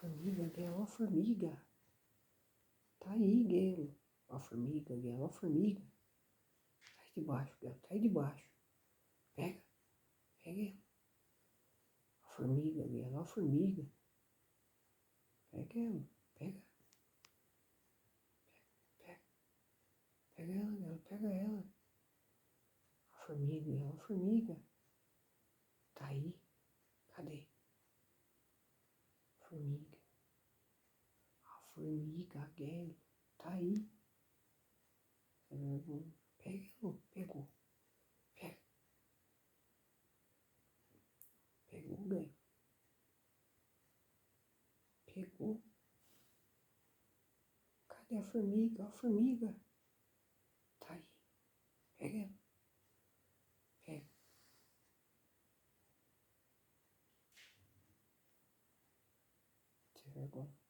Formiga, Guelo, ó formiga. Tá aí, Guelo. Ó formiga, Guelo, ó formiga. Tá aí debaixo, Guelo, tá aí debaixo. Pega, pega ela. Ó formiga, Guelo, ó formiga. Pega ela, pega. Pega, pega ela, Guelo, pega ela. Ó formiga, Guelo, ó formiga. Tá aí. Cadê? Formiga. A formiga, Guelo. Tá aí. Pegou, pegou. Pega. Pegou, Guelo. Pegou. Cadê a formiga? A formiga. Tá aí. Pega ela. Pega. Sem vergonha.